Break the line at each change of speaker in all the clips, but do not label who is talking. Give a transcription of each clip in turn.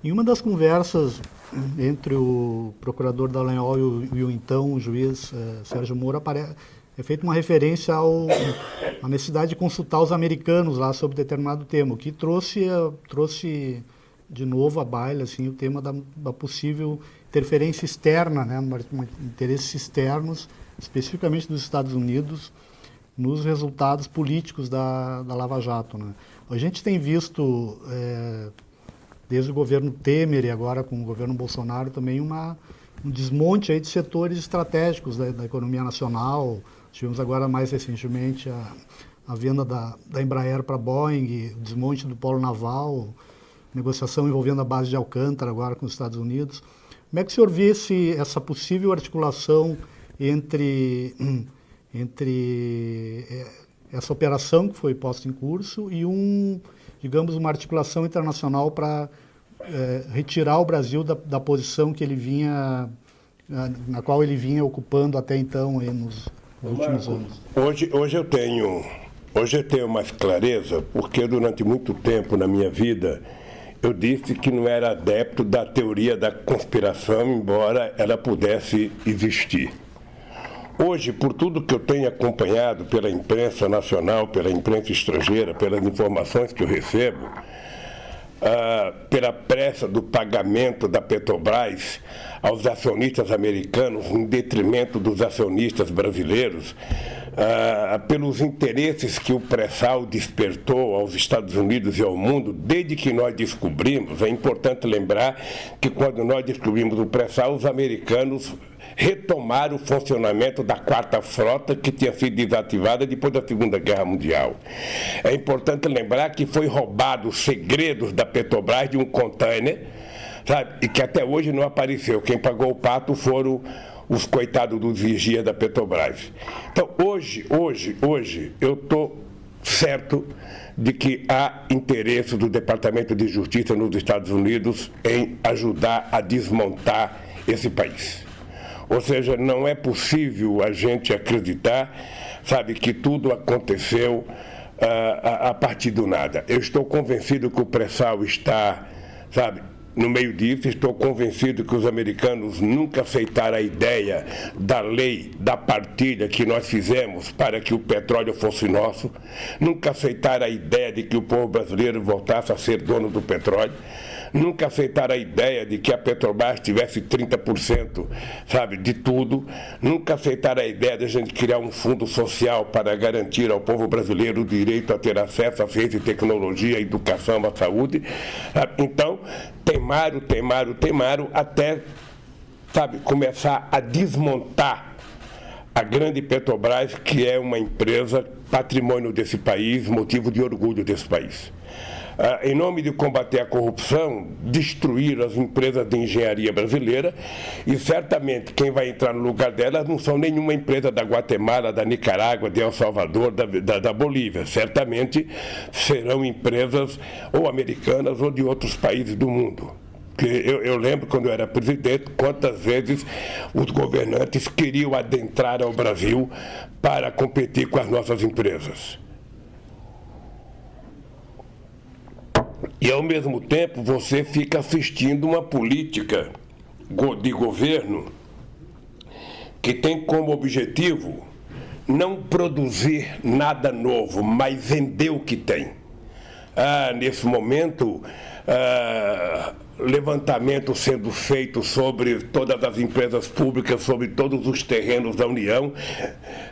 Em uma das conversas entre o procurador Dallagnol e o então juiz Sérgio Moro, é feita uma referência à necessidade de consultar os americanos lá sobre determinado tema, o que trouxe de novo à baila assim, o tema da possível interferência externa, né, interesses externos, especificamente dos Estados Unidos, nos resultados políticos da Lava Jato. Né? A gente tem visto, desde o governo Temer e agora com o governo Bolsonaro, também um desmonte aí de setores estratégicos da economia nacional. Tivemos agora, mais recentemente, a venda da Embraer para a Boeing, o desmonte do polo naval, negociação envolvendo a base de Alcântara agora com os Estados Unidos. Como é que o senhor vê essa possível articulação entre essa operação que foi posta em curso e digamos, uma articulação internacional para retirar o Brasil da posição que ele na qual ele vinha ocupando até então nos últimos anos?
Hoje eu tenho mais clareza, porque durante muito tempo na minha vida eu disse que não era adepto da teoria da conspiração, embora ela pudesse existir. Hoje, por tudo que eu tenho acompanhado pela imprensa nacional, pela imprensa estrangeira, pelas informações que eu recebo, pela pressa do pagamento da Petrobras aos acionistas americanos em detrimento dos acionistas brasileiros, pelos interesses que o pré-sal despertou aos Estados Unidos e ao mundo, desde que nós descobrimos, é importante lembrar que quando nós descobrimos o pré-sal, os americanos retomaram o funcionamento da quarta frota que tinha sido desativada depois da Segunda Guerra Mundial. É importante lembrar que foi roubado os segredos da Petrobras de um container, sabe, e que até hoje não apareceu. Quem pagou o pato foram os coitados dos vigias da Petrobras. Então, hoje eu estou certo de que há interesse do Departamento de Justiça nos Estados Unidos em ajudar a desmontar esse país. Ou seja, não é possível a gente acreditar, sabe, que tudo aconteceu a partir do nada. Eu estou convencido que o pré-sal está, sabe, no meio disso. Estou convencido que os americanos nunca aceitaram a ideia da lei da partilha que nós fizemos para que o petróleo fosse nosso, nunca aceitaram a ideia de que o povo brasileiro voltasse a ser dono do petróleo, nunca aceitaram a ideia de que a Petrobras tivesse 30%, sabe, de tudo, nunca aceitaram a ideia de a gente criar um fundo social para garantir ao povo brasileiro o direito a ter acesso à ciência e tecnologia, à educação, à saúde. Então, temaram até, sabe, começar a desmontar a grande Petrobras, que é uma empresa patrimônio desse país, motivo de orgulho desse país. Em nome de combater a corrupção, destruir as empresas de engenharia brasileira, e certamente quem vai entrar no lugar delas não são nenhuma empresa da Guatemala, da Nicarágua, de El Salvador, da Bolívia. Certamente serão empresas ou americanas ou de outros países do mundo. Eu lembro, quando eu era presidente, quantas vezes os governantes queriam adentrar ao Brasil para competir com as nossas empresas. E, ao mesmo tempo, você fica assistindo uma política de governo que tem como objetivo não produzir nada novo, mas vender o que tem. Nesse momento, levantamento sendo feito sobre todas as empresas públicas, sobre todos os terrenos da União.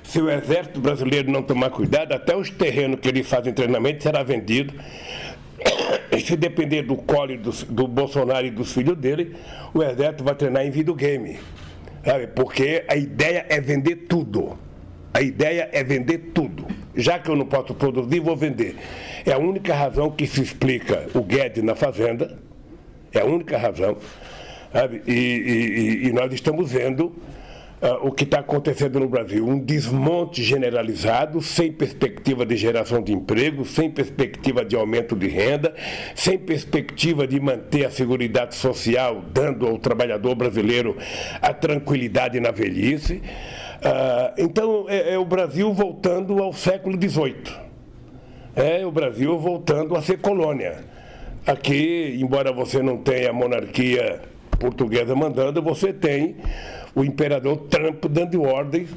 Se o Exército Brasileiro não tomar cuidado, até os terrenos que eles fazem treinamento será vendido. Se depender do colo do Bolsonaro e dos filhos dele, o Exército vai treinar em videogame, sabe? Porque a ideia é vender tudo. A ideia é vender tudo. Já que eu não posso produzir, vou vender. É a única razão que se explica o Guedes na Fazenda. É a única razão, sabe? E nós estamos vendo o que está acontecendo no Brasil, um desmonte generalizado, sem perspectiva de geração de emprego, sem perspectiva de aumento de renda, sem perspectiva de manter a seguridade social, dando ao trabalhador brasileiro a tranquilidade na velhice. Então, é o Brasil voltando ao século XVIII. É o Brasil voltando a ser colônia. aqui, embora você não tenha a monarquia portuguesa mandando, você tem o imperador Trump dando ordens,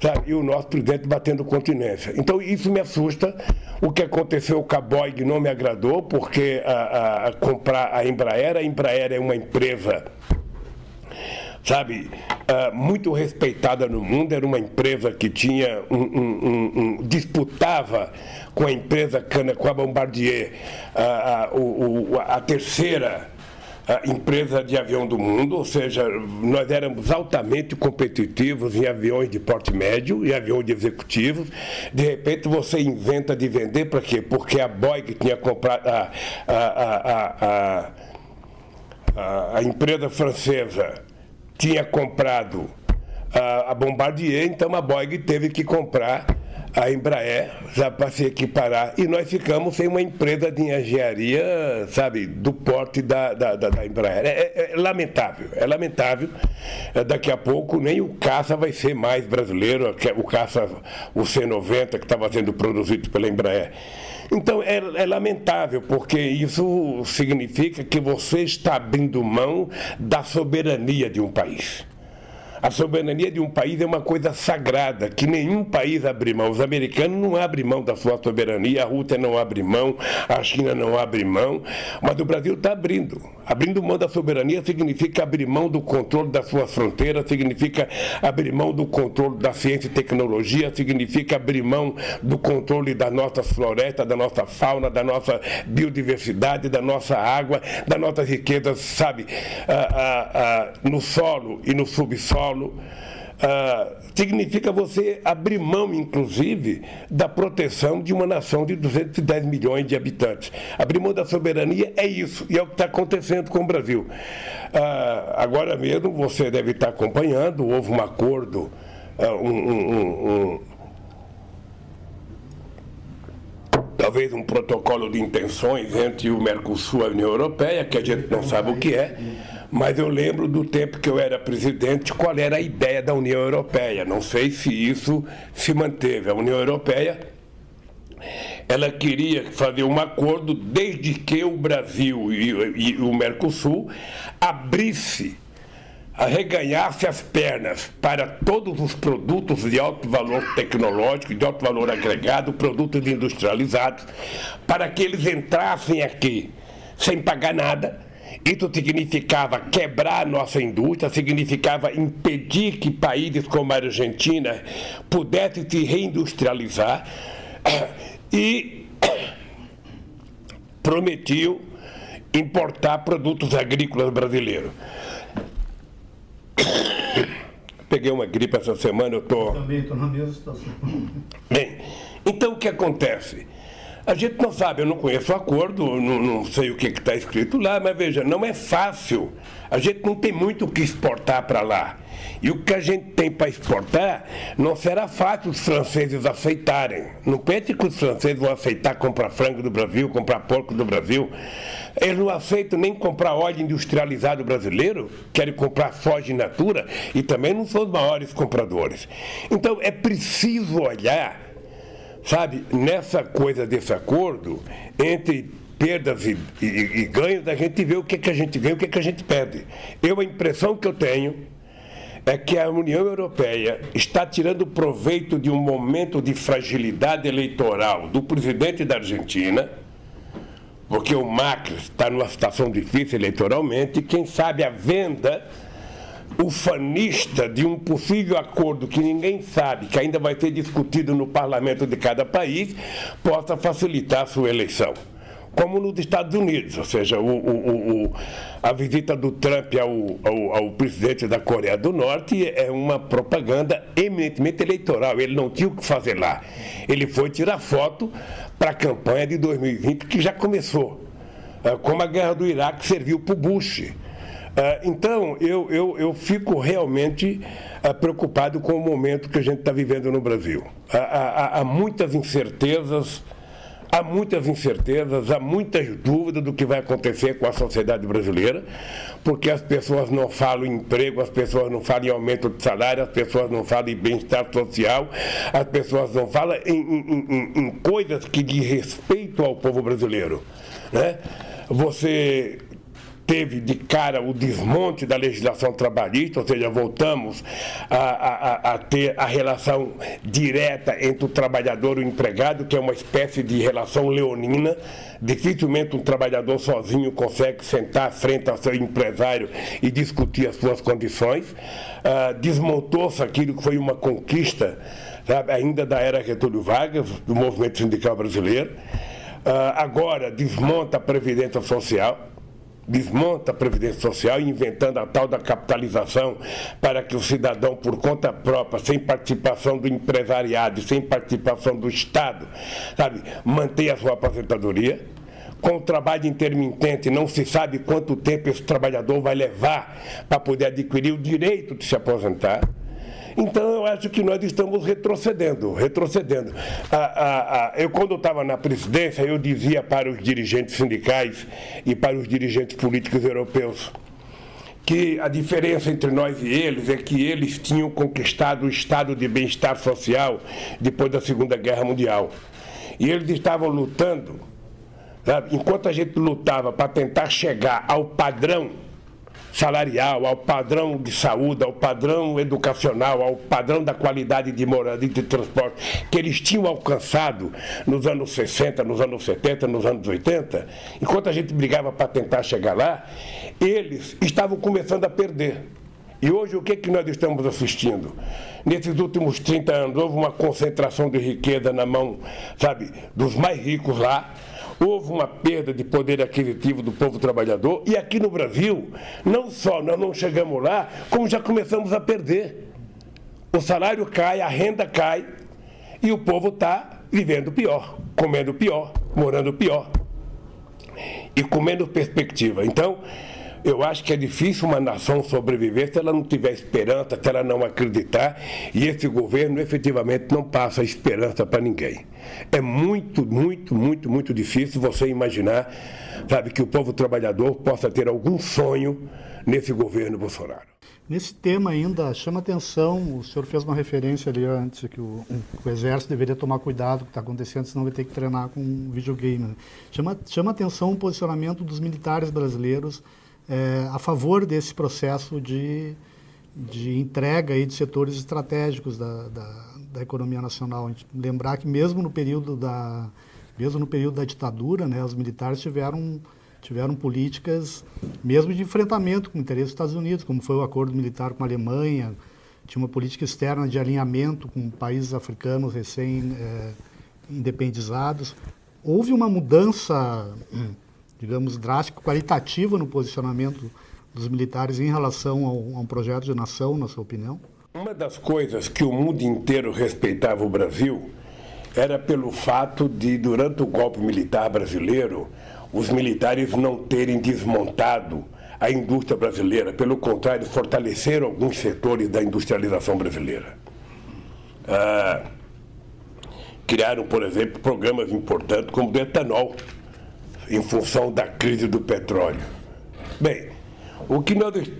sabe? E o nosso presidente batendo continência. Então isso me assusta. O que aconteceu com a Boeing não me agradou, porque comprar a Embraer é uma empresa, sabe, muito respeitada no mundo, era uma empresa que tinha disputava com a empresa com a Bombardier, a terceira empresa de avião do mundo, ou seja, nós éramos altamente competitivos em aviões de porte médio e aviões de executivos. De repente você inventa de vender, para quê? Porque a Boeing tinha comprado, a empresa francesa tinha comprado a Bombardier, então a Boeing teve que comprar a Embraer, sabe, para se equiparar, e nós ficamos sem uma empresa de engenharia, sabe, do porte da Embraer. É lamentável, é lamentável. Daqui a pouco nem o caça vai ser mais brasileiro, o caça, o C-90, que estava sendo produzido pela Embraer. Então é lamentável, porque isso significa que você está abrindo mão da soberania de um país. A soberania de um país é uma coisa sagrada, que nenhum país abre mão. Os americanos não abrem mão da sua soberania, a Rússia não abre mão, a China não abre mão, mas o Brasil está abrindo. Abrindo mão da soberania significa abrir mão do controle das suas fronteiras, significa abrir mão do controle da ciência e tecnologia, significa abrir mão do controle das nossas florestas, da nossa fauna, da nossa biodiversidade, da nossa água, das nossas riquezas, sabe, no solo e no subsolo. Significa você abrir mão, inclusive, da proteção de uma nação de 210 milhões de habitantes. Abrir mão da soberania é isso, e é o que está acontecendo com o Brasil. Agora mesmo, você deve estar acompanhando, houve um acordo, talvez um protocolo de intenções entre o Mercosul e a União Europeia, que a gente não sabe o que é, mas eu lembro do tempo que eu era presidente, qual era a ideia da União Europeia. Não sei se isso se manteve. A União Europeia, ela queria fazer um acordo desde que o Brasil e o Mercosul arreganhasse as pernas para todos os produtos de alto valor tecnológico, de alto valor agregado, produtos industrializados, para que eles entrassem aqui sem pagar nada. Isso significava quebrar a nossa indústria, significava impedir que países como a Argentina pudessem se reindustrializar e prometiam importar produtos agrícolas brasileiros. Peguei uma gripe essa semana, eu
também estou na mesma situação.
Bem, então o que acontece? A gente não sabe, eu não conheço o acordo, não sei o que está escrito lá, mas veja, não é fácil. A gente não tem muito o que exportar para lá. E o que a gente tem para exportar não será fácil os franceses aceitarem. Não pense que os franceses vão aceitar comprar frango do Brasil, comprar porco do Brasil. Eles não aceitam nem comprar óleo industrializado brasileiro, querem comprar soja in natura e também não são os maiores compradores. Então é preciso olhar, sabe, nessa coisa desse acordo, entre perdas e ganhos, a gente vê o que a gente ganha e o que a gente perde. A impressão que eu tenho é que a União Europeia está tirando proveito de um momento de fragilidade eleitoral do presidente da Argentina, porque o Macri está numa situação difícil eleitoralmente, e quem sabe a venda ufanista de um possível acordo que ninguém sabe, que ainda vai ser discutido no parlamento de cada país, possa facilitar a sua eleição. Como nos Estados Unidos, ou seja, a visita do Trump ao presidente da Coreia do Norte é uma propaganda eminentemente eleitoral. Ele não tinha o que fazer lá. Ele foi tirar foto para a campanha de 2020, que já começou, como a guerra do Iraque serviu para o Bush. Então, eu fico realmente preocupado com o momento que a gente está vivendo no Brasil. Há muitas incertezas, há muitas dúvidas do que vai acontecer com a sociedade brasileira, porque as pessoas não falam em emprego, as pessoas não falam em aumento de salário, as pessoas não falam em bem-estar social, as pessoas não falam em coisas que diz respeito ao povo brasileiro, né? você teve de cara o desmonte da legislação trabalhista, ou seja, voltamos a ter a relação direta entre o trabalhador e o empregado, que é uma espécie de relação leonina. Dificilmente um trabalhador sozinho consegue sentar frente ao seu empresário e discutir as suas condições. Desmontou-se aquilo que foi uma conquista, sabe, ainda da era Getúlio Vargas, do movimento sindical brasileiro. Agora desmonta a Previdência Social, inventando a tal da capitalização para que o cidadão, por conta própria, sem participação do empresariado, sem participação do Estado, sabe, mantenha a sua aposentadoria. Com o trabalho intermitente, não se sabe quanto tempo esse trabalhador vai levar para poder adquirir o direito de se aposentar. Então, eu acho que nós estamos retrocedendo. Eu, quando estava na presidência, eu dizia para os dirigentes sindicais e para os dirigentes políticos europeus que a diferença entre nós e eles é que eles tinham conquistado o estado de bem-estar social depois da Segunda Guerra Mundial. E eles estavam lutando, sabe, enquanto a gente lutava para tentar chegar ao padrão salarial, ao padrão de saúde, ao padrão educacional, ao padrão da qualidade de moradia e de transporte que eles tinham alcançado nos anos 60, nos anos 70, nos anos 80, enquanto a gente brigava para tentar chegar lá, eles estavam começando a perder. E hoje o que nós estamos assistindo? Nesses últimos 30 anos houve uma concentração de riqueza na mão, sabe, dos mais ricos lá. Houve uma perda de poder aquisitivo do povo trabalhador, e aqui no Brasil, não só nós não chegamos lá, como já começamos a perder. O salário cai, a renda cai, e o povo está vivendo pior, comendo pior, morando pior, e com menos perspectiva. Então, eu acho que é difícil uma nação sobreviver se ela não tiver esperança, se ela não acreditar, e esse governo efetivamente não passa esperança para ninguém. É muito difícil você imaginar, sabe, que o povo trabalhador possa ter algum sonho nesse governo Bolsonaro.
Nesse tema ainda, chama atenção, o senhor fez uma referência ali antes, que o Exército deveria tomar cuidado com o que está acontecendo, senão vai ter que treinar com um videogame. Chama atenção o posicionamento dos militares brasileiros a favor desse processo de entrega aí de setores estratégicos da economia nacional. A gente lembrar que mesmo no período da ditadura, né, os militares tiveram políticas mesmo de enfrentamento com o interesse dos Estados Unidos, como foi o acordo militar com a Alemanha, tinha uma política externa de alinhamento com países africanos recém-independizados. Houve uma mudança, digamos, drástica, qualitativa no posicionamento dos militares em relação a um projeto de nação, na sua opinião?
Uma das coisas que o mundo inteiro respeitava o Brasil era pelo fato de, durante o golpe militar brasileiro, os militares não terem desmontado a indústria brasileira. Pelo contrário, fortaleceram alguns setores da industrialização brasileira. Criaram, por exemplo, programas importantes como o do etanol, em função da crise do petróleo. Bem, o que nós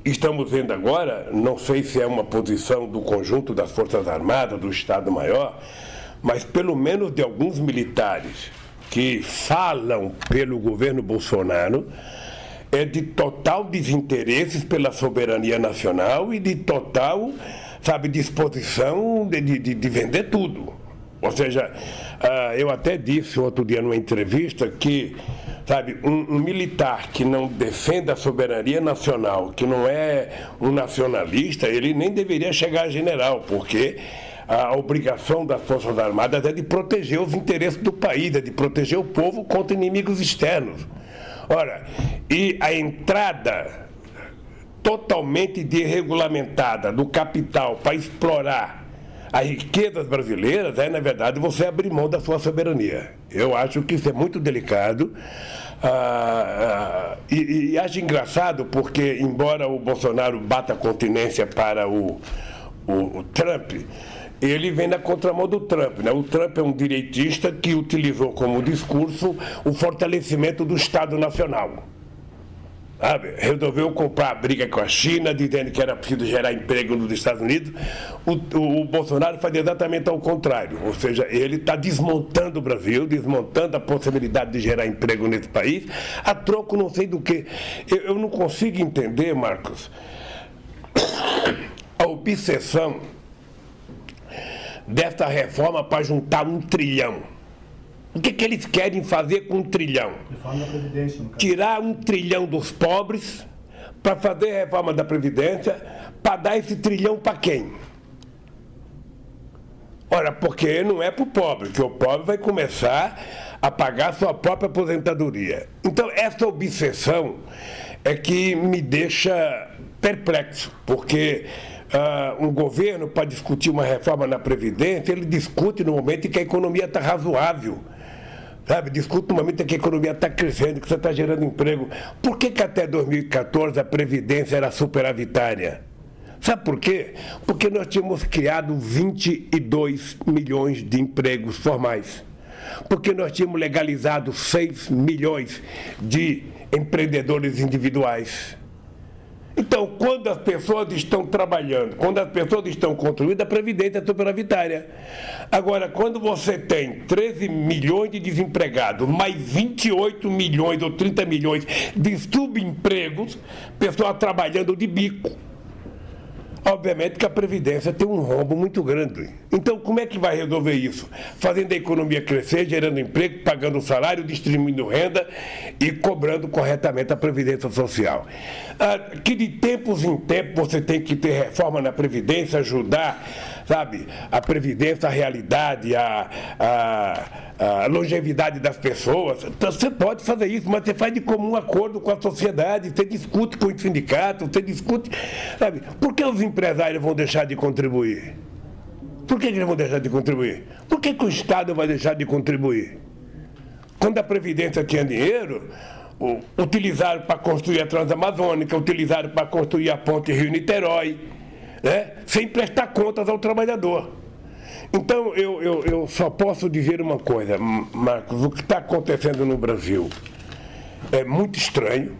estamos vendo agora, não sei se é uma posição do conjunto das Forças Armadas, do Estado-Maior, mas pelo menos de alguns militares que falam pelo governo Bolsonaro, é de total desinteresse pela soberania nacional e de total, sabe, disposição de vender tudo. Ou seja, eu até disse outro dia numa entrevista que, sabe, um militar que não defenda a soberania nacional, que não é um nacionalista, ele nem deveria chegar a general, porque a obrigação das Forças Armadas é de proteger os interesses do país, é de proteger o povo contra inimigos externos. Ora, e a entrada totalmente desregulamentada do capital para explorar as riquezas brasileiras na verdade, você abrir mão da sua soberania. Eu acho que isso é muito delicado e acho engraçado porque, embora o Bolsonaro bata continência para o Trump, ele vem na contramão do Trump, né? O Trump é um direitista que utilizou como discurso o fortalecimento do Estado Nacional. sabe? Resolveu comprar a briga com a China, dizendo que era preciso gerar emprego nos Estados Unidos. O Bolsonaro faz exatamente ao contrário, ou seja, ele está desmontando o Brasil, desmontando a possibilidade de gerar emprego nesse país, a troco não sei do que. Eu não consigo entender, Marcos, a obsessão desta reforma para juntar 1 trilhão. O que eles querem fazer com 1 trilhão?
Reforma da Previdência, no caso.
Tirar 1 trilhão dos pobres para fazer a reforma da Previdência, para dar esse trilhão para quem? Ora, porque não é para o pobre, que o pobre vai começar a pagar sua própria aposentadoria. Então, essa obsessão é que me deixa perplexo, porque um governo, para discutir uma reforma na Previdência, ele discute no momento em que a economia está razoável. Sabe, discute no momento em que a economia está crescendo, que você está gerando emprego. Por que até 2014 a Previdência era superavitária? Sabe por quê? Porque nós tínhamos criado 22 milhões de empregos formais. Porque nós tínhamos legalizado 6 milhões de empreendedores individuais. Então, quando as pessoas estão trabalhando, quando as pessoas estão construindo, a Previdência é superavitária. Agora, quando você tem 13 milhões de desempregados, mais 28 milhões ou 30 milhões de subempregos, pessoas trabalhando de bico, obviamente que a Previdência tem um rombo muito grande. Então, como é que vai resolver isso? Fazendo a economia crescer, gerando emprego, pagando salário, distribuindo renda e cobrando corretamente a Previdência Social. Que de tempos em tempos você tem que ter reforma na Previdência, ajudar, sabe, a Previdência, a realidade, a longevidade das pessoas. Então, você pode fazer isso, mas você faz de comum acordo com a sociedade, você discute com os sindicatos, você discute, sabe? Por que os empresários vão deixar de contribuir? Por que eles vão deixar de contribuir? Por que o Estado vai deixar de contribuir? Quando a Previdência tinha dinheiro, utilizaram para construir a Transamazônica, utilizaram para construir a ponte Rio-Niterói, né? Sem prestar contas ao trabalhador. Então, eu só posso dizer uma coisa, Marcos, o que está acontecendo no Brasil é muito estranho.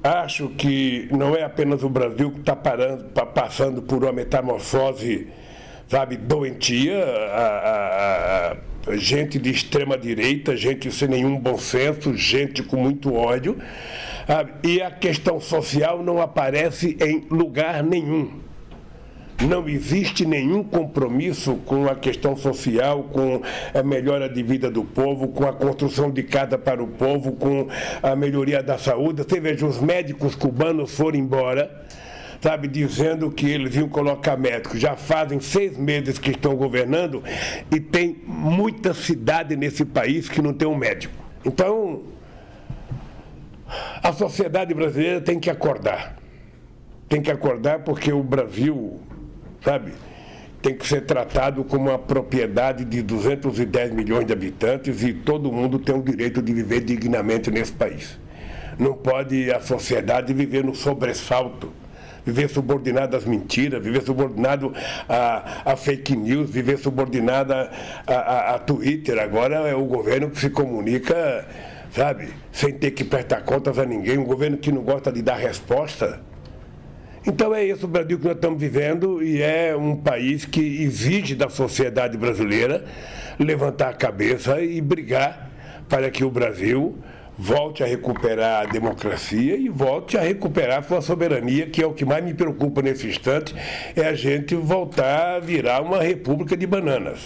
Acho que não é apenas o Brasil que está passando por uma metamorfose, sabe, doentia, gente de extrema direita, gente sem nenhum bom senso, gente com muito ódio, sabe? E a questão social não aparece em lugar nenhum. Não existe nenhum compromisso com a questão social, com a melhora de vida do povo, com a construção de casa para o povo, com a melhoria da saúde. Você veja, os médicos cubanos foram embora, sabe, dizendo que eles iam colocar médicos. Já fazem 6 meses que estão governando e tem muita cidade nesse país que não tem um médico. Então, a sociedade brasileira tem que acordar. Tem que acordar porque o Brasil, sabe, tem que ser tratado como uma propriedade de 210 milhões de habitantes e todo mundo tem o direito de viver dignamente nesse país. Não pode a sociedade viver no sobressalto, viver subordinado às mentiras, viver subordinado a fake news, viver subordinado a Twitter. Agora é o governo que se comunica, sabe, sem ter que prestar contas a ninguém, um governo que não gosta de dar resposta. Então é esse o Brasil que nós estamos vivendo e é um país que exige da sociedade brasileira levantar a cabeça e brigar para que o Brasil volte a recuperar a democracia e volte a recuperar sua soberania, que é o que mais me preocupa nesse instante, é a gente voltar a virar uma república de bananas,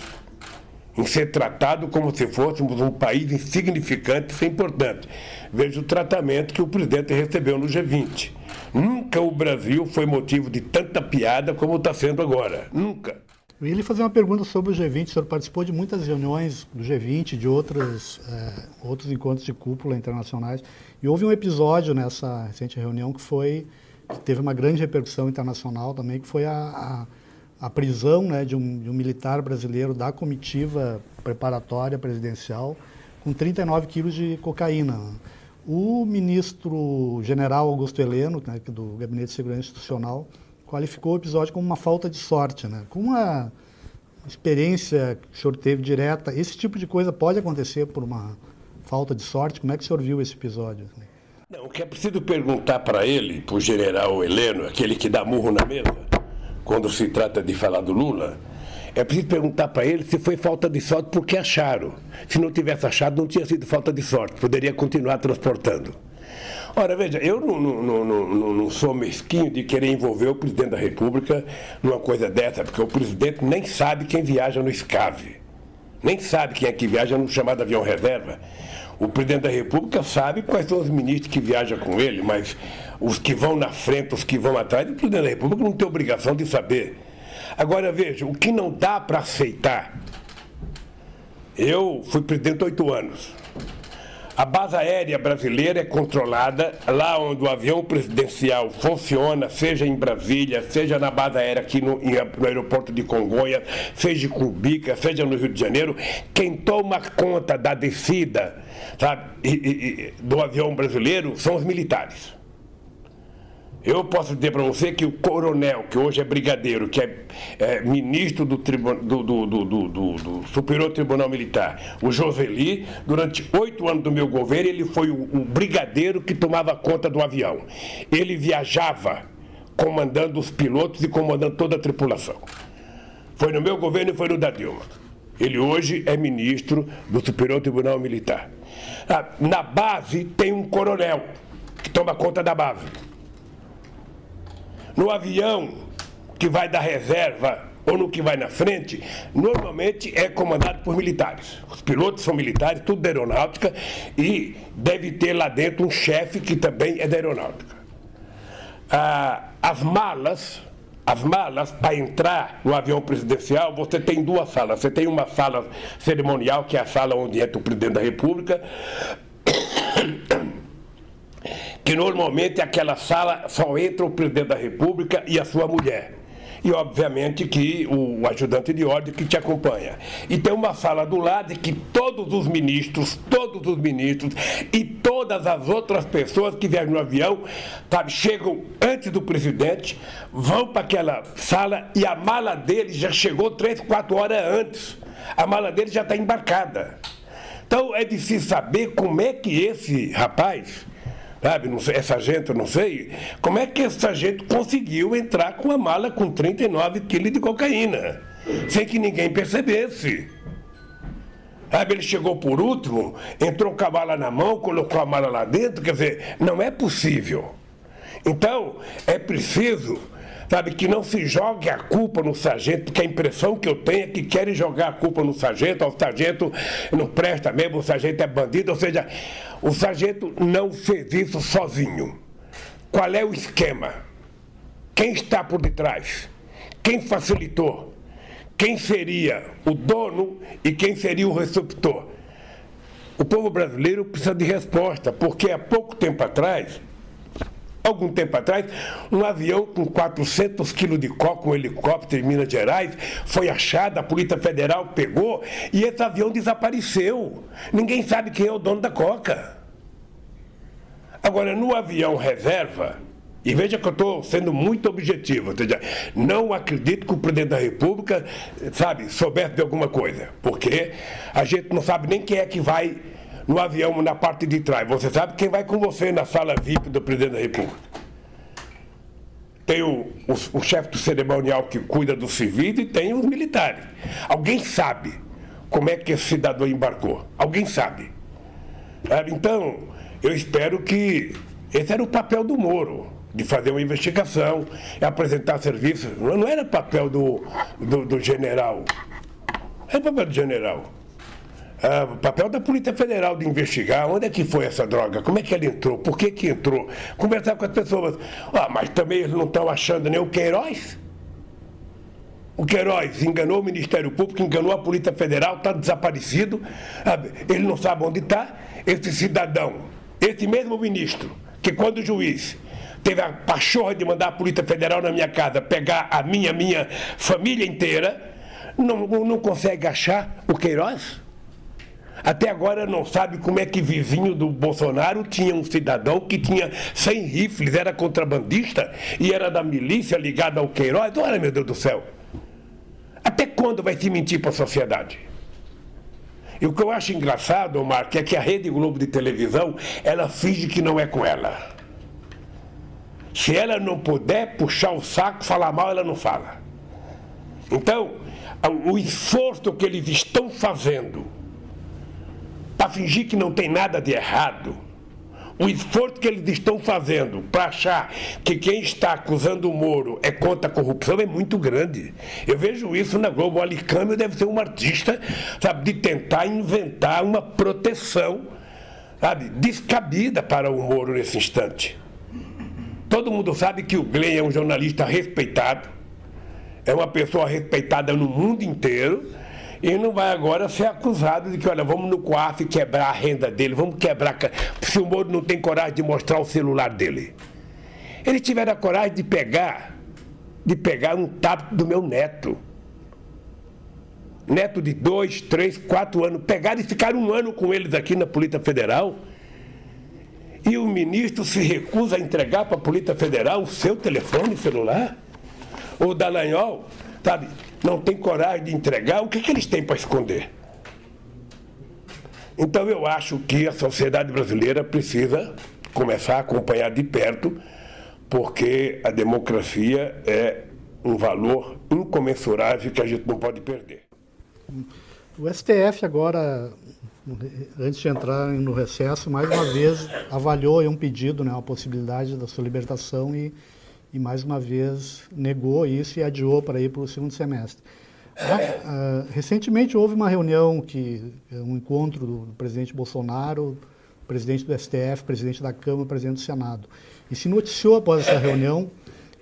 em ser tratado como se fôssemos um país insignificante, sem importante. Veja o tratamento que o presidente recebeu no G20. Nunca o Brasil foi motivo de tanta piada como está sendo agora. Nunca.
Eu ia lhe fazer uma pergunta sobre o G20. O senhor participou de muitas reuniões do G20, de outros encontros de cúpula internacionais. E houve um episódio nessa recente reunião que teve uma grande repercussão internacional também, que foi a prisão, né, de um militar brasileiro da comitiva preparatória presidencial com 39 quilos de cocaína. O ministro general Augusto Heleno, né, do Gabinete de Segurança Institucional, qualificou o episódio como uma falta de sorte, né? Com uma experiência que o senhor teve direta, esse tipo de coisa pode acontecer por uma falta de sorte? Como é que o senhor viu esse episódio?
Não, o que é preciso perguntar para ele, para o general Heleno, aquele que dá murro na mesa, quando se trata de falar do Lula, é preciso perguntar para ele se foi falta de sorte porque acharam. Se não tivesse achado, não tinha sido falta de sorte, poderia continuar transportando. Ora, veja, eu não sou mesquinho de querer envolver o presidente da República numa coisa dessa, porque o presidente nem sabe quem viaja no SCAV, nem sabe quem é que viaja no chamado avião reserva. O presidente da República sabe quais são os ministros que viajam com ele, mas os que vão na frente, os que vão atrás, o presidente da República não tem obrigação de saber. Agora, veja, o que não dá para aceitar, eu fui presidente 8 anos. A base aérea brasileira é controlada lá onde o avião presidencial funciona, seja em Brasília, seja na base aérea aqui no aeroporto de Congonhas, seja em Cumbica, seja no Rio de Janeiro. Quem toma conta da descida, sabe, do avião brasileiro são os militares. Eu posso dizer para você que o coronel, que hoje é brigadeiro, que é ministro do Superior Tribunal Militar, o Joseli, durante 8 anos do meu governo, ele foi o brigadeiro que tomava conta do avião. Ele viajava comandando os pilotos e comandando toda a tripulação. Foi no meu governo e foi no da Dilma. Ele hoje é ministro do Superior Tribunal Militar. Na base tem um coronel que toma conta da base. No avião que vai da reserva ou no que vai na frente, normalmente é comandado por militares. Os pilotos são militares, tudo da aeronáutica, e deve ter lá dentro um chefe que também é da aeronáutica. As malas para entrar no avião presidencial, você tem 2 salas. Você tem uma sala cerimonial, que é a sala onde entra o presidente da República, que normalmente aquela sala só entra o presidente da República e a sua mulher. E, obviamente, que o ajudante de ordem que te acompanha. E tem uma sala do lado que todos os ministros e todas as outras pessoas que viajam no avião, sabe, chegam antes do presidente, vão para aquela sala e a mala dele já chegou 3, 4 horas antes. A mala dele já está embarcada. Então, é difícil saber como é que esse rapaz... sabe, não sei, é sargento, não sei, como é que esse sargento conseguiu entrar com a mala com 39 quilos de cocaína, sem que ninguém percebesse. Sabe, ele chegou por último, entrou com a mala na mão, colocou a mala lá dentro, quer dizer, não é possível. Então, é preciso, sabe, que não se jogue a culpa no sargento, porque a impressão que eu tenho é que querem jogar a culpa no sargento, o sargento não presta mesmo, o sargento é bandido, ou seja, o sargento não fez isso sozinho. Qual é o esquema? Quem está por detrás? Quem facilitou? Quem seria o dono e quem seria o receptor? O povo brasileiro precisa de resposta, porque há algum tempo atrás, um avião com 400 quilos de coca, um helicóptero em Minas Gerais, foi achado, a Polícia Federal pegou e esse avião desapareceu. Ninguém sabe quem é o dono da coca. Agora, no avião reserva, e veja que eu estou sendo muito objetivo, ou seja, não acredito que o presidente da República, sabe, soubesse de alguma coisa, porque a gente não sabe nem quem é que vai no avião na parte de trás. Você sabe quem vai com você na sala VIP do presidente da República. Tem o chefe do cerimonial que cuida dos civis e tem os militares. Alguém sabe como é que esse cidadão embarcou. Alguém sabe. Então, eu espero que... Esse era o papel do Moro, de fazer uma investigação, apresentar serviços. Não era papel do general. Era papel do general. O papel da Polícia Federal de investigar onde é que foi essa droga, como é que ela entrou, por que que entrou, conversar com as pessoas. Mas também eles não estão achando nem o Queiroz. O Queiroz enganou o Ministério Público, enganou a Polícia Federal, está desaparecido, ele não sabe onde está. Esse cidadão, esse mesmo ministro, que quando o juiz teve a pachorra de mandar a Polícia Federal na minha casa pegar a minha família inteira, não consegue achar o Queiroz? Até agora não sabe como é que vizinho do Bolsonaro tinha um cidadão que tinha 100 rifles, era contrabandista e era da milícia ligada ao Queiroz. Olha, meu Deus do céu. Até quando vai se mentir para a sociedade? E o que eu acho engraçado, Omar, é que a Rede Globo de televisão, ela finge que não é com ela. Se ela não puder puxar o saco, falar mal, ela não fala. Então, o esforço que eles estão fazendo para fingir que não tem nada de errado, o esforço que eles estão fazendo para achar que quem está acusando o Moro é contra a corrupção é muito grande. Eu vejo isso na Globo. O Alicâmbio deve ser um artista, sabe, de tentar inventar uma proteção, sabe, descabida para o Moro nesse instante. Todo mundo sabe que o Glenn é um jornalista respeitado, é uma pessoa respeitada no mundo inteiro, e não vai agora ser acusado de que, olha, vamos no COAF quebrar a renda dele, vamos quebrar... Se o Moro não tem coragem de mostrar o celular dele. Eles tiveram a coragem de pegar um tablet do meu neto. Neto de 2, 3, 4 anos. Pegaram e ficaram 1 ano com eles aqui na Polícia Federal. E o ministro se recusa a entregar para a Polícia Federal o seu telefone celular. O Dallagnol, sabe, não tem coragem de entregar. O que eles têm para esconder? Então eu acho que a sociedade brasileira precisa começar a acompanhar de perto, porque a democracia é um valor incomensurável que a gente não pode perder.
O STF agora, antes de entrar no recesso, mais uma vez avaliou um pedido, né, a possibilidade da sua libertação e mais uma vez negou isso e adiou para ir para o segundo semestre. Recentemente houve uma reunião, um encontro do presidente Bolsonaro, presidente do STF, presidente da Câmara, presidente do Senado. E se noticiou após essa reunião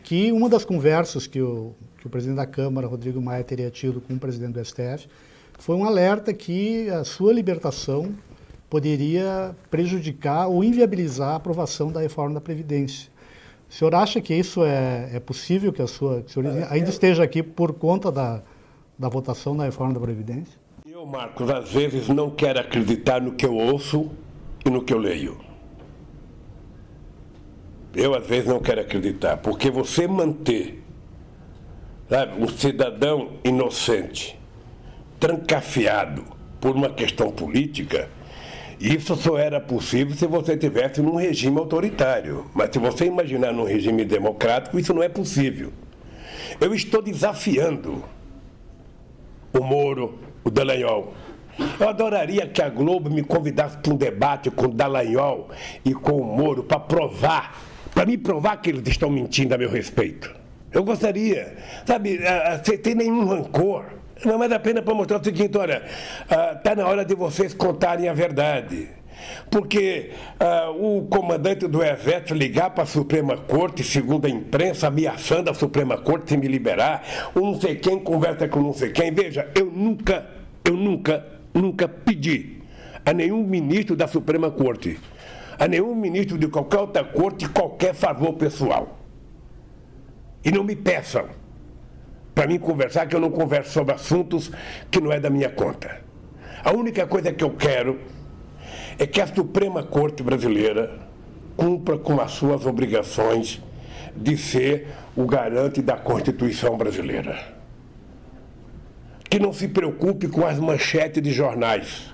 que uma das conversas que o presidente da Câmara, Rodrigo Maia, teria tido com o presidente do STF foi um alerta que a sua libertação poderia prejudicar ou inviabilizar a aprovação da reforma da Previdência. O senhor acha que isso é possível, que o senhor ainda esteja aqui por conta da votação da reforma da Previdência?
Eu, Marcos, às vezes não quero acreditar no que eu ouço e no que eu leio. Eu, às vezes, não quero acreditar, porque você manter, sabe, um cidadão inocente, trancafiado por uma questão política, isso só era possível se você estivesse num regime autoritário. Mas se você imaginar num regime democrático, isso não é possível. Eu estou desafiando o Moro, o Dallagnol. Eu adoraria que a Globo me convidasse para um debate com o Dallagnol e com o Moro para me provar que eles estão mentindo a meu respeito. Eu gostaria, sabe, sem ter nenhum rancor. Não é mais a pena para mostrar o seguinte, olha, está na hora de vocês contarem a verdade. Porque o comandante do Exército ligar para a Suprema Corte, segundo a imprensa, ameaçando a Suprema Corte se me liberar, não sei quem conversa com não sei quem. Veja, eu nunca pedi a nenhum ministro da Suprema Corte, a nenhum ministro de qualquer outra corte, qualquer favor pessoal. E não me peçam para mim conversar, que eu não converso sobre assuntos que não é da minha conta. A única coisa que eu quero é que a Suprema Corte brasileira cumpra com as suas obrigações de ser o garante da Constituição brasileira. Que não se preocupe com as manchetes de jornais.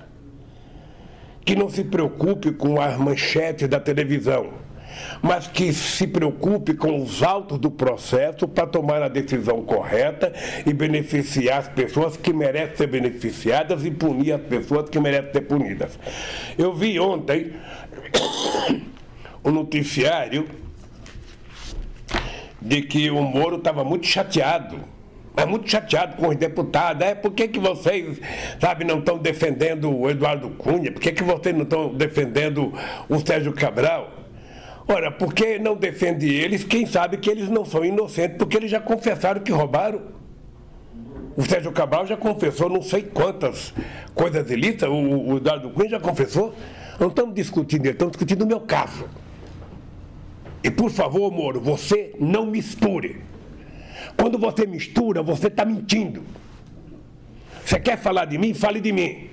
Que não se preocupe com as manchetes da televisão, mas que se preocupe com os autos do processo para tomar a decisão correta e beneficiar as pessoas que merecem ser beneficiadas e punir as pessoas que merecem ser punidas. Eu vi ontem um noticiário de que o Moro estava muito chateado, mas muito chateado com os deputados. Por que vocês, sabe, não estão defendendo o Eduardo Cunha? Por que vocês não estão defendendo o Sérgio Cabral? Ora, por que não defende eles? Quem sabe que eles não são inocentes, porque eles já confessaram que roubaram. O Sérgio Cabral já confessou não sei quantas coisas ilícitas, o Eduardo Cunha já confessou. Não estamos discutindo ele, estamos discutindo o meu caso. E, por favor, Moro, você não misture. Quando você mistura, você está mentindo. Você quer falar de mim? Fale de mim.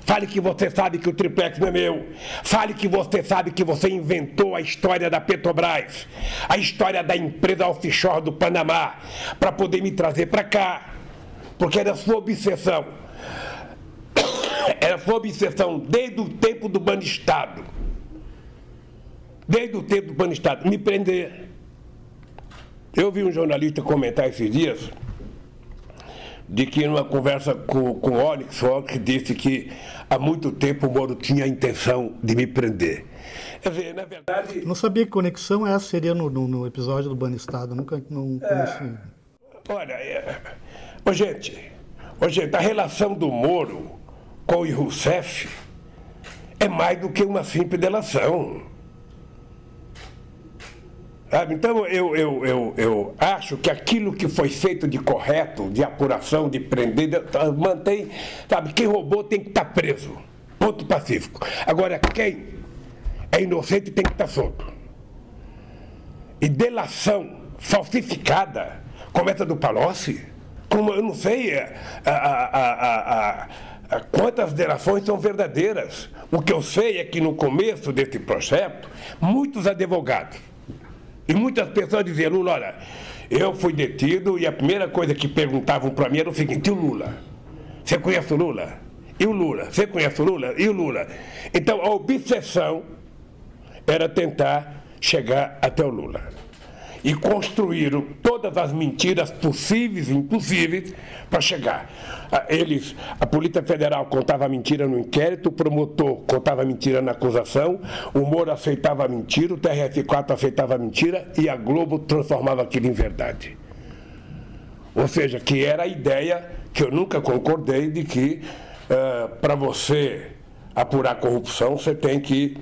Fale que você sabe que o triplex não é meu. Fale que você sabe que você inventou a história da Petrobras, a história da empresa offshore do Panamá, para poder me trazer para cá, porque era sua obsessão Era sua obsessão desde o tempo do Banestado. Desde o tempo do Banestado. Me prender. Eu vi um jornalista comentar esses dias de que numa conversa com o Onyx disse que há muito tempo o Moro tinha a intenção de me prender. Quer dizer, na verdade...
Não sabia que conexão essa seria no episódio do Banestado. Nunca conheci.
Olha, gente, a relação do Moro com o Rousseff é mais do que uma simples delação. Sabe? Então, eu acho que aquilo que foi feito de correto, de apuração, de prender, mantém, sabe, quem roubou tem que estar preso. Ponto pacífico. Agora, quem é inocente tem que estar solto. E delação falsificada, como essa do Palocci, como eu não sei quantas delações são verdadeiras. O que eu sei é que no começo desse projeto, muitos advogados e muitas pessoas diziam: Lula, olha, eu fui detido e a primeira coisa que perguntavam para mim era o seguinte: e o Lula? Você conhece o Lula? E o Lula? Você conhece o Lula? E o Lula? Então a obsessão era tentar chegar até o Lula. E construíram todas as mentiras possíveis e impossíveis para chegar. A Polícia Federal contava mentira no inquérito, o promotor contava mentira na acusação, o Moro aceitava a mentira, o TRF4 aceitava a mentira e a Globo transformava aquilo em verdade. Ou seja, que era a ideia que eu nunca concordei de que para você apurar corrupção você tem que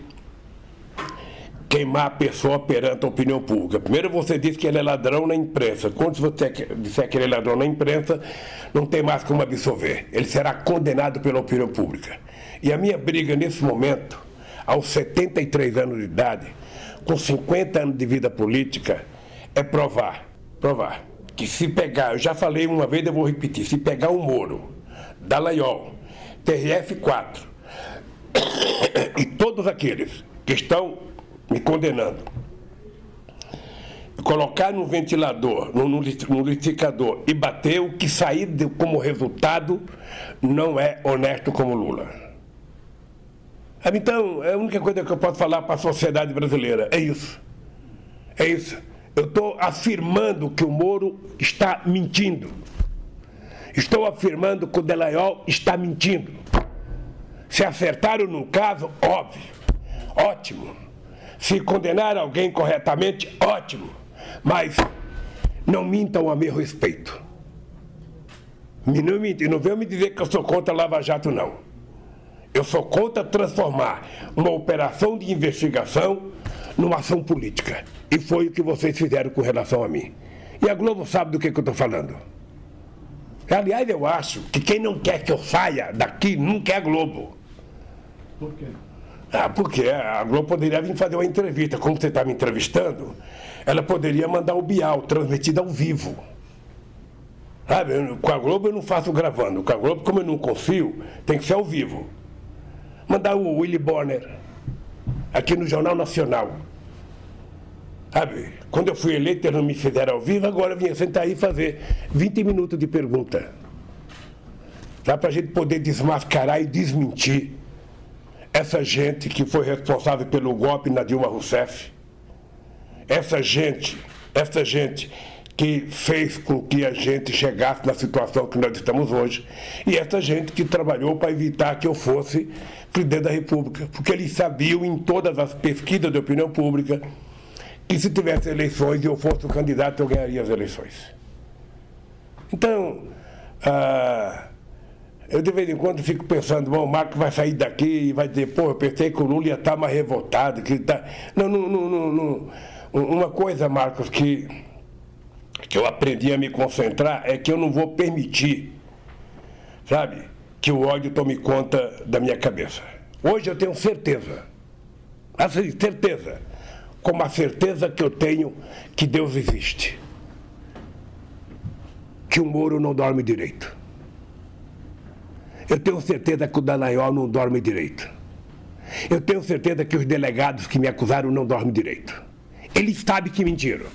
queimar a pessoa perante a opinião pública. Primeiro você diz que ele é ladrão na imprensa. Quando você disser que ele é ladrão na imprensa, não tem mais como absolver. Ele será condenado pela opinião pública. E a minha briga nesse momento, aos 73 anos de idade, com 50 anos de vida política, é provar que se pegar, eu já falei uma vez, eu vou repetir, se pegar o Moro, Dallagnol, TRF4 e todos aqueles que estão me condenando, colocar no ventilador, no liquidificador e bater, o que sair como resultado não é honesto como Lula. Então, a única coisa que eu posso falar para a sociedade brasileira é isso. É isso. Eu estou afirmando que o Moro está mentindo. Estou afirmando que o Dallagnol está mentindo. Se acertaram no caso, óbvio, ótimo. Se condenar alguém corretamente, ótimo. Mas não mintam a meu respeito. Não venham me dizer que eu sou contra a Lava Jato, não. Eu sou contra transformar uma operação de investigação numa ação política. E foi o que vocês fizeram com relação a mim. E a Globo sabe do que eu estou falando. Aliás, eu acho que quem não quer que eu saia daqui nunca é a Globo.
Por quê?
Porque a Globo poderia vir fazer uma entrevista. Como você está me entrevistando, ela poderia mandar o Bial, transmitido ao vivo. Sabe? Com a Globo eu não faço gravando. Com a Globo, como eu não confio, tem que ser ao vivo. Mandar o Willy Bonner aqui no Jornal Nacional. Sabe? Quando eu fui eleito, eles não me fizeram ao vivo, agora eu vinha sentar aí e fazer 20 minutos de pergunta. Dá para a gente poder desmascarar e desmentir essa gente que foi responsável pelo golpe na Dilma Rousseff, essa gente que fez com que a gente chegasse na situação que nós estamos hoje, e essa gente que trabalhou para evitar que eu fosse presidente da República, porque eles sabiam em todas as pesquisas de opinião pública que se tivesse eleições e eu fosse o candidato, eu ganharia as eleições. Então, eu de vez em quando fico pensando, bom, o Marco vai sair daqui e vai dizer, pô, eu pensei que o Lula ia estar mais revoltado, que tá... Não. Uma coisa, Marcos, que eu aprendi a me concentrar é que eu não vou permitir, sabe, que o ódio tome conta da minha cabeça. Hoje eu tenho certeza, assim, certeza, como a certeza que eu tenho que Deus existe, que o Moro não dorme direito. Eu tenho certeza que o Dallagnol não dorme direito. Eu tenho certeza que os delegados que me acusaram não dormem direito. Eles sabem que mentiram.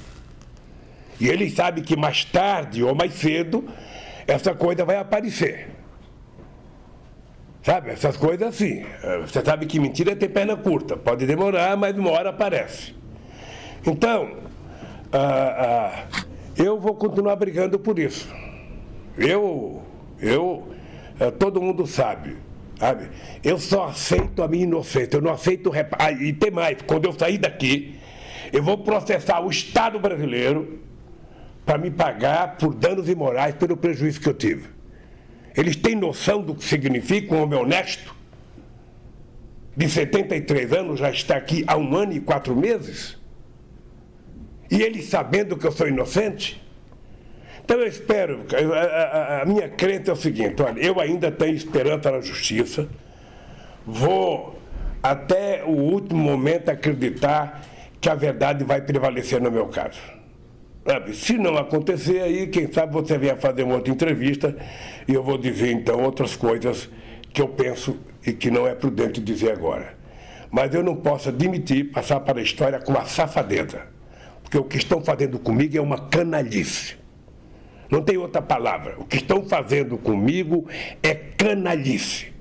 E eles sabem que mais tarde ou mais cedo essa coisa vai aparecer. Sabe, essas coisas assim. Você sabe que mentira tem perna curta. Pode demorar, mas uma hora aparece. Então, eu vou continuar brigando por isso. Todo mundo sabe. Eu só aceito a minha inocência. Eu não aceito... E tem mais, quando eu sair daqui, eu vou processar o Estado brasileiro para me pagar por danos imorais pelo prejuízo que eu tive. Eles têm noção do que significa um homem honesto? De 73 anos, já está aqui há 1 ano e 4 meses? E eles sabendo que eu sou inocente? Então eu espero, a minha crença é o seguinte, olha, eu ainda tenho esperança na justiça, vou até o último momento acreditar que a verdade vai prevalecer no meu caso. Se não acontecer, aí, quem sabe você venha fazer uma outra entrevista e eu vou dizer, então, outras coisas que eu penso e que não é prudente dizer agora. Mas eu não posso admitir passar para a história com uma safadeza, porque o que estão fazendo comigo é uma canalice. Não tem outra palavra. O que estão fazendo comigo é canalice.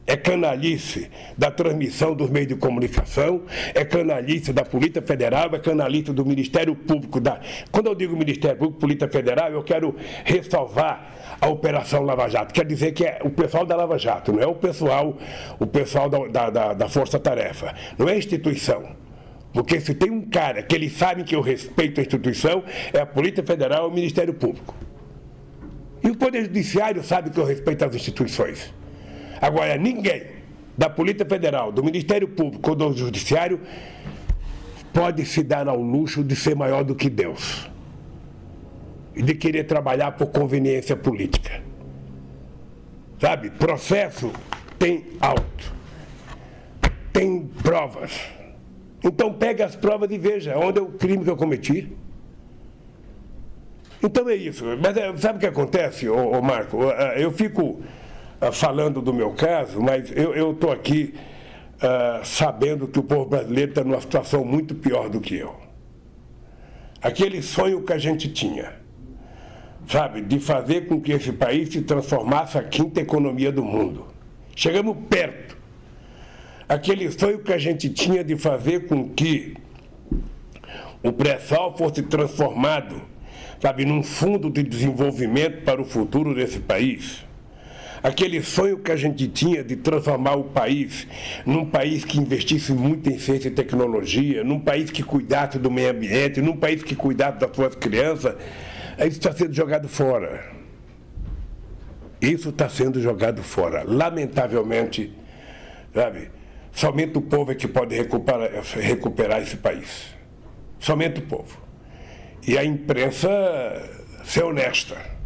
É canalice da transmissão dos meios de comunicação, é canalice da Polícia Federal, é canalice do Ministério Público. Quando eu digo Ministério Público, Polícia Federal, eu quero ressalvar a Operação Lava Jato. Quer dizer que é o pessoal da Lava Jato, não é o pessoal da Força Tarefa, não é a instituição. Porque se tem um cara que eles sabem que eu respeito a instituição, é a Polícia Federal e o Ministério Público. E o Poder Judiciário sabe que eu respeito as instituições. Agora, ninguém da Polícia Federal, do Ministério Público ou do Judiciário pode se dar ao luxo de ser maior do que Deus e de querer trabalhar por conveniência política. Sabe, processo tem auto, tem provas. Então pega as provas e veja onde é o crime que eu cometi. Então é isso. Mas sabe o que acontece, ô Marco? Eu fico falando do meu caso, mas eu estou aqui sabendo que o povo brasileiro está numa situação muito pior do que eu. Aquele sonho que a gente tinha, sabe, de fazer com que esse país se transformasse a 5ª economia do mundo. Chegamos perto. Aquele sonho que a gente tinha de fazer com que o pré-sal fosse transformado, sabe, num fundo de desenvolvimento para o futuro desse país. Aquele sonho que a gente tinha de transformar o país num país que investisse muito em ciência e tecnologia, num país que cuidasse do meio ambiente, num país que cuidasse das suas crianças, isso está sendo jogado fora. Isso está sendo jogado fora. Lamentavelmente, sabe, somente o povo é que pode recuperar esse país. Somente o povo. E a imprensa ser honesta.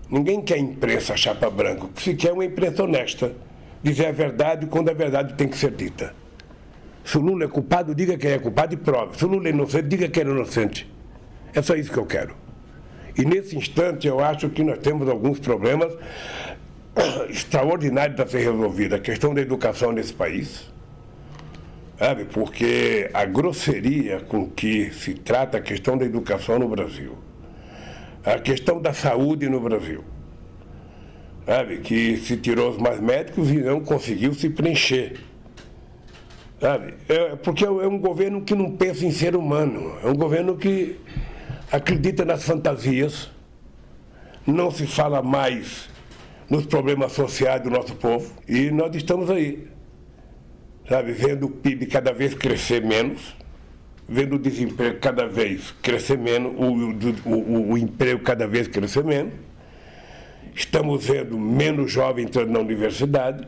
Ninguém quer imprensa chapa branca. O que se quer é uma imprensa honesta. Dizer a verdade quando a verdade tem que ser dita. Se o Lula é culpado, diga que ele é culpado e prove. Se o Lula é inocente, diga que ele é inocente. É só isso que eu quero. E nesse instante eu acho que nós temos alguns problemas extraordinários a ser resolvidos. A questão da educação nesse país. Sabe? Porque a grosseria com que se trata a questão da educação no Brasil, a questão da saúde no Brasil, sabe, que se tirou os mais médicos e não conseguiu se preencher, sabe, porque é um governo que não pensa em ser humano, é um governo que acredita nas fantasias, não se fala mais nos problemas sociais do nosso povo, e nós estamos aí, sabe, vendo o PIB cada vez crescer menos, vendo o desemprego cada vez crescer menos, o emprego cada vez crescer menos, estamos vendo menos jovens entrando na universidade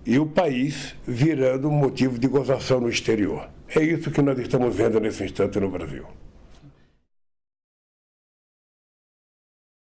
e o país virando motivo de gozação no exterior. É isso que nós estamos vendo nesse instante no Brasil.